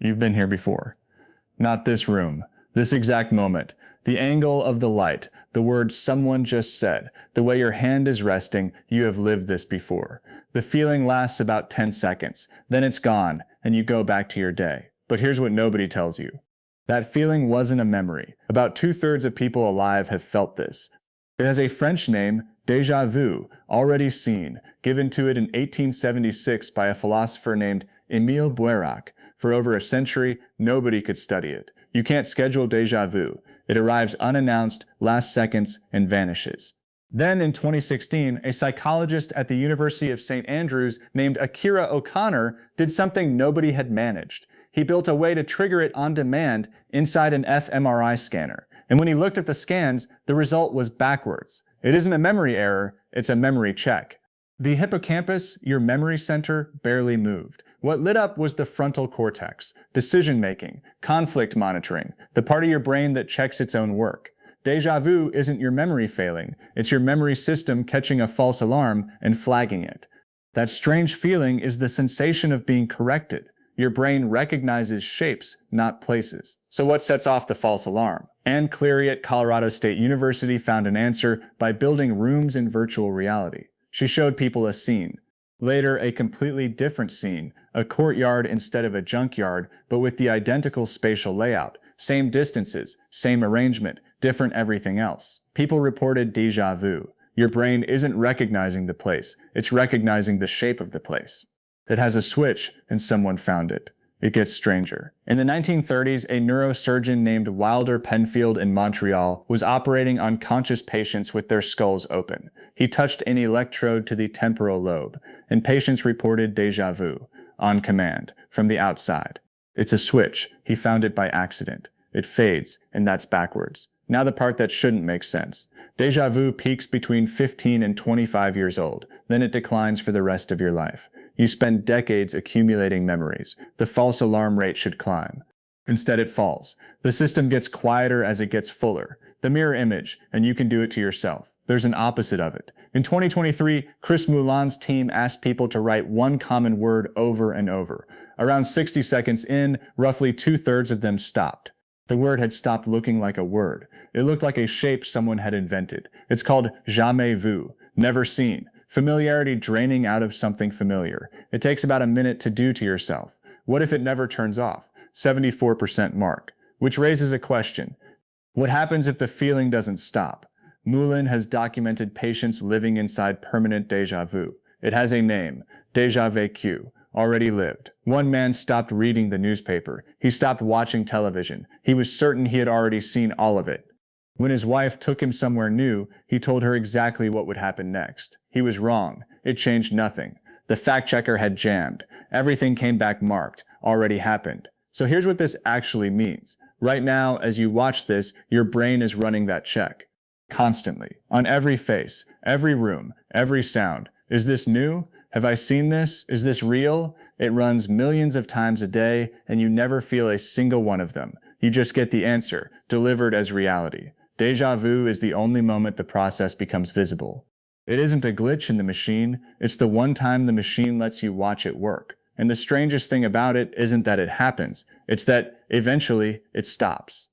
You've been here before. Not this room, this exact moment. The angle of the light, the words someone just said, the way your hand is resting, you have lived this before. The feeling lasts about 10 seconds, then it's gone, and you go back to your day. But here's what nobody tells you. That feeling wasn't a memory. About 2/3 of people alive have felt this. It has a French name, déjà vu, already seen, given to it in 1876 by a philosopher named Émile Boirac. For over a century, nobody could study it. You can't schedule déjà vu. It arrives unannounced, lasts seconds, and vanishes. Then in 2016, a psychologist at the University of St. Andrews named Akira O'Connor did something nobody had managed. He built a way to trigger it on demand inside an fMRI scanner. And when he looked at the scans, the result was backwards. It isn't a memory error, it's a memory check. The hippocampus, your memory center, barely moved. What lit up was the frontal cortex, decision-making, conflict monitoring, the part of your brain that checks its own work. Déjà vu isn't your memory failing, it's your memory system catching a false alarm and flagging it. That strange feeling is the sensation of being corrected. Your brain recognizes shapes, not places. So what sets off the false alarm? Ann Cleary at Colorado State University found an answer by building rooms in virtual reality. She showed people a scene. Later, a completely different scene, a courtyard instead of a junkyard, but with the identical spatial layout. Same distances, same arrangement, different everything else. People reported déjà vu. Your brain isn't recognizing the place, it's recognizing the shape of the place. It has a switch, and someone found it. It gets stranger. In the 1930s, a neurosurgeon named Wilder Penfield in Montreal was operating on conscious patients with their skulls open. He touched an electrode to the temporal lobe, and patients reported déjà vu, on command, from the outside. It's a switch. He found it by accident. It fades, and that's backwards. Now the part that shouldn't make sense. Déjà vu peaks between 15 and 25 years old, then it declines for the rest of your life. You spend decades accumulating memories. The false alarm rate should climb. Instead it falls. The system gets quieter as it gets fuller. The mirror image, and you can do it to yourself. There's an opposite of it. In 2023, Chris Moulin's team asked people to write one common word over and over. Around 60 seconds in, roughly 2/3 of them stopped. The word had stopped looking like a word. It looked like a shape someone had invented. It's called jamais vu, never seen. Familiarity draining out of something familiar. It takes about a minute to do to yourself. What if it never turns off? 74% mark. Which raises a question. What happens if the feeling doesn't stop? Moulin has documented patients living inside permanent déjà vu. It has a name, déjà vécu. Already lived. One man stopped reading the newspaper. He stopped watching television. He was certain he had already seen all of it. When his wife took him somewhere new, he told her exactly what would happen next. He was wrong. It changed nothing. The fact checker had jammed. Everything came back marked. Already happened. So here's what this actually means. Right now, as you watch this, your brain is running that check. Constantly. On every face, every room, every sound. Is this new? Have I seen this? Is this real? It runs millions of times a day, and you never feel a single one of them. You just get the answer, delivered as reality. Déjà vu is the only moment the process becomes visible. It isn't a glitch in the machine, it's the one time the machine lets you watch it work. And the strangest thing about it isn't that it happens, it's that eventually it stops.